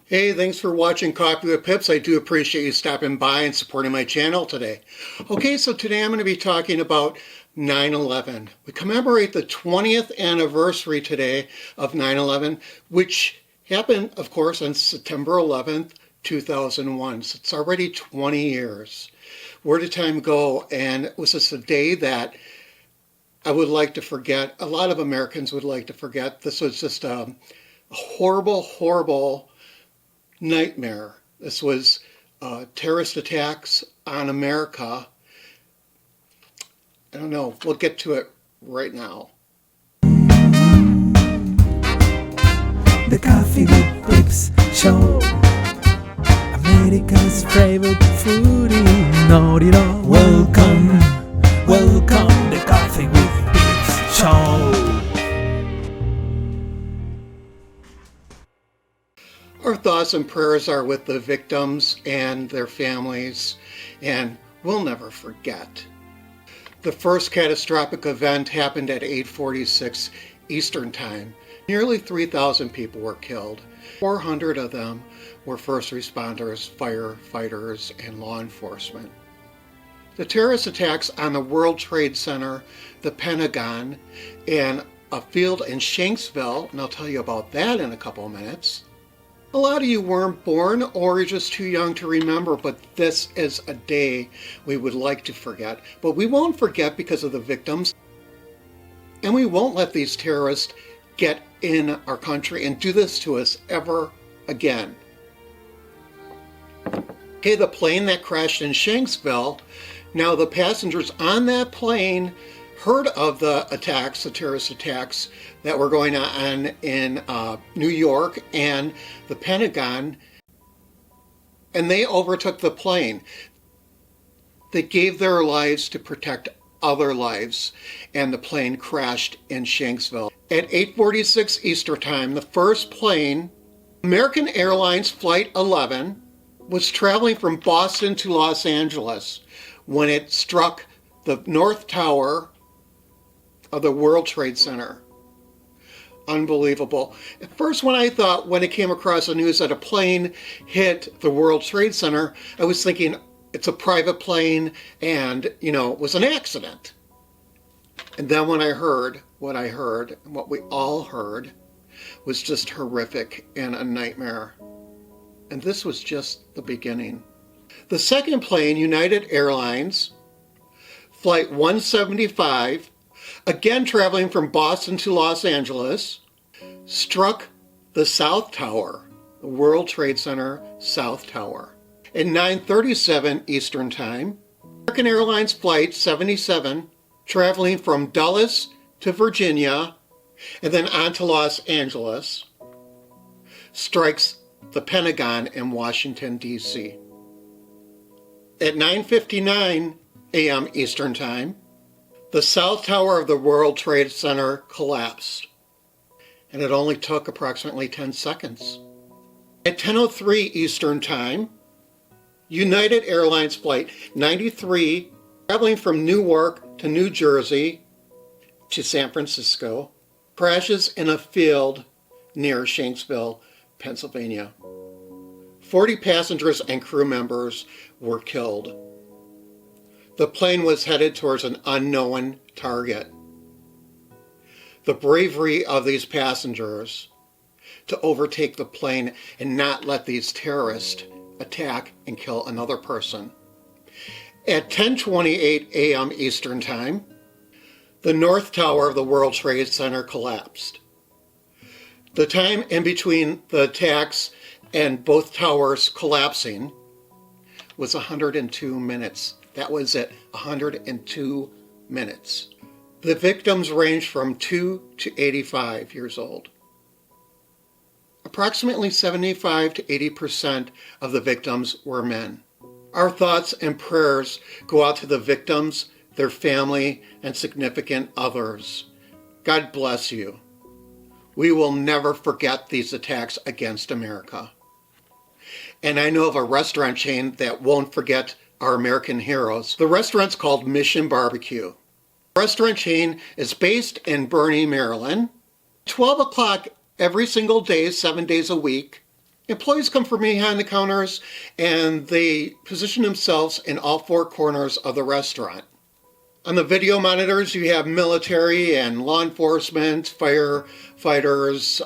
Hey, thanks for watching Coffee with Pips. I do appreciate you stopping by and supporting my channel today. Okay, so today I'm going to be talking about 9/11. We commemorate the 20th anniversary today of 9/11, which happened, of course, on September 11th, 2001. So it's already 20 years. Where did time go? And it was just a day that I would like to forget. A lot of Americans would like to forget. This was just a horrible, horrible nightmare. This was terrorist attacks on America. I don't know. We'll get to it right now. The Coffee with Pips Show, America's favorite foodie. Know it all. Welcome, welcome, the Coffee with Pips Show. Our thoughts and prayers are with the victims and their families, and we'll never forget. The first catastrophic event happened at 8:46 Eastern Time. Nearly 3,000 people were killed. 400 of them were first responders, firefighters, and law enforcement. The terrorist attacks on the World Trade Center, the Pentagon, and a field in Shanksville, and I'll tell you about that in a couple of minutes. A lot of you weren't born or you're just too young to remember, but this is a day we would like to forget. But we won't forget because of the victims, and we won't let these terrorists get in our country and do this to us ever again. Okay, the plane that crashed in Shanksville, now the passengers on that plane heard of the attacks, the terrorist attacks that were going on in New York and the Pentagon, and they overtook the plane. They gave their lives to protect other lives, and the plane crashed in Shanksville. At 8:46 Eastern Time, the first plane, American Airlines Flight 11, was traveling from Boston to Los Angeles when it struck the North Tower of the World Trade Center. Unbelievable. At first, when it came across the news that a plane hit the World Trade Center, I was thinking it's a private plane and, it was an accident. And then when I heard what I heard, and what we all heard, was just horrific and a nightmare. And this was just the beginning. The second plane, United Airlines, Flight 175, again traveling from Boston to Los Angeles, struck the South Tower, the World Trade Center South Tower. At 9:37 Eastern Time, American Airlines Flight 77, traveling from Dulles to Virginia and then on to Los Angeles, strikes the Pentagon in Washington, D.C. At 9:59 a.m. Eastern Time, the South Tower of the World Trade Center collapsed, and it only took approximately 10 seconds. At 10:03 Eastern Time, United Airlines Flight 93, traveling from Newark to New Jersey to San Francisco, crashes in a field near Shanksville, Pennsylvania. 40 passengers and crew members were killed. The plane was headed towards an unknown target. The bravery of these passengers to overtake the plane and not let these terrorists attack and kill another person. At 10:28 a.m. Eastern Time, the North Tower of the World Trade Center collapsed. The time in between the attacks and both towers collapsing was 102 minutes. That was it, 102 minutes. The victims ranged from 2 to 85 years old. Approximately 75 to 80% of the victims were men. Our thoughts and prayers go out to the victims, their family, and significant others. God bless you. We will never forget these attacks against America. And I know of a restaurant chain that won't forget our American heroes. The restaurant's called Mission BBQ. The restaurant chain is based in Bernie, Maryland. 12 o'clock every single day, 7 days a week, Employees come from behind the counters and they position themselves in all four corners of the restaurant. On the video monitors, you have military and law enforcement, firefighters,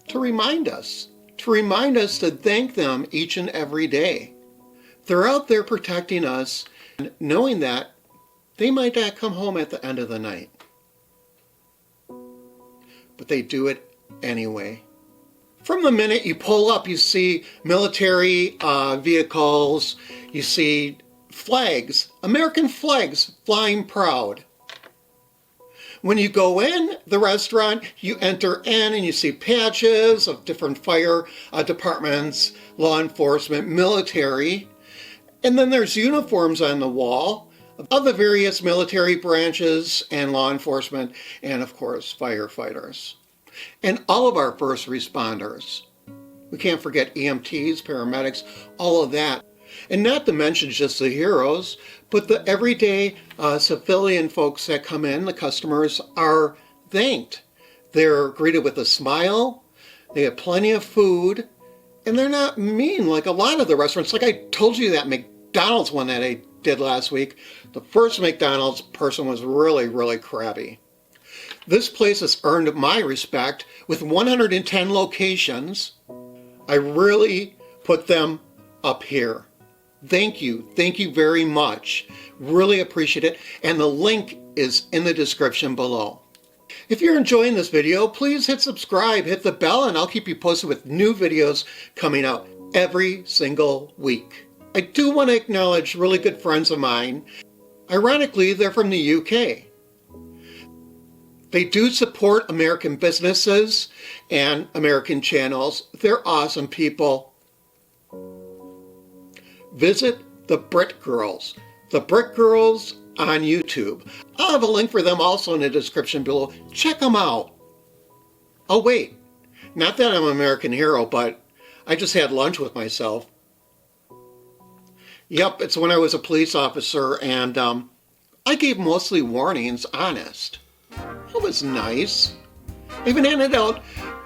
to remind us to thank them each and every day. They're out there protecting us, knowing that they might not come home at the end of the night. But they do it anyway. From the minute you pull up, you see military vehicles, you see flags, American flags flying proud. When you go in the restaurant, you enter in and you see patches of different fire departments, law enforcement, military, and then there's uniforms on the wall of the various military branches and law enforcement, and of course firefighters. And all of our first responders. We can't forget EMTs, paramedics, all of that. And not to mention just the heroes, but the everyday civilian folks that come in, the customers, are thanked. They're greeted with a smile, they have plenty of food, and they're not mean like a lot of the restaurants. Like I told you that McDonald's one that I did last week, the first McDonald's person was really, really crabby. This place has earned my respect with 110 locations. I really put them up here. Thank you very much. Really appreciate it. And the link is in the description below. If you're enjoying this video, please hit subscribe, hit the bell, and I'll keep you posted with new videos coming out every single week. I do want to acknowledge really good friends of mine. Ironically, they're from the UK. They do support American businesses and American channels. They're awesome people. Visit the BRIT Girls. The BRIT Girls on YouTube. I'll have a link for them also in the description below. Check them out. Oh wait, not that I'm an American hero, but I just had lunch with myself. Yep, it's when I was a police officer, and I gave mostly warnings, honest. It was nice. I even handed out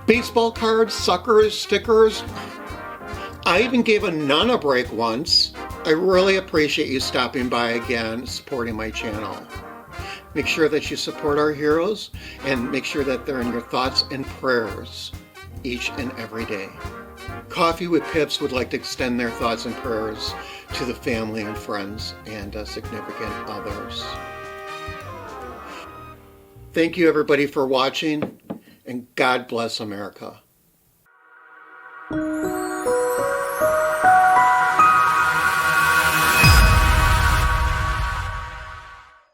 baseball cards, suckers, stickers. I even gave a nun a break once. I really appreciate you stopping by again, supporting my channel. Make sure that you support our heroes and make sure that they're in your thoughts and prayers each and every day. Coffee with Pips would like to extend their thoughts and prayers to the family and friends and significant others. Thank you everybody for watching, and God bless America.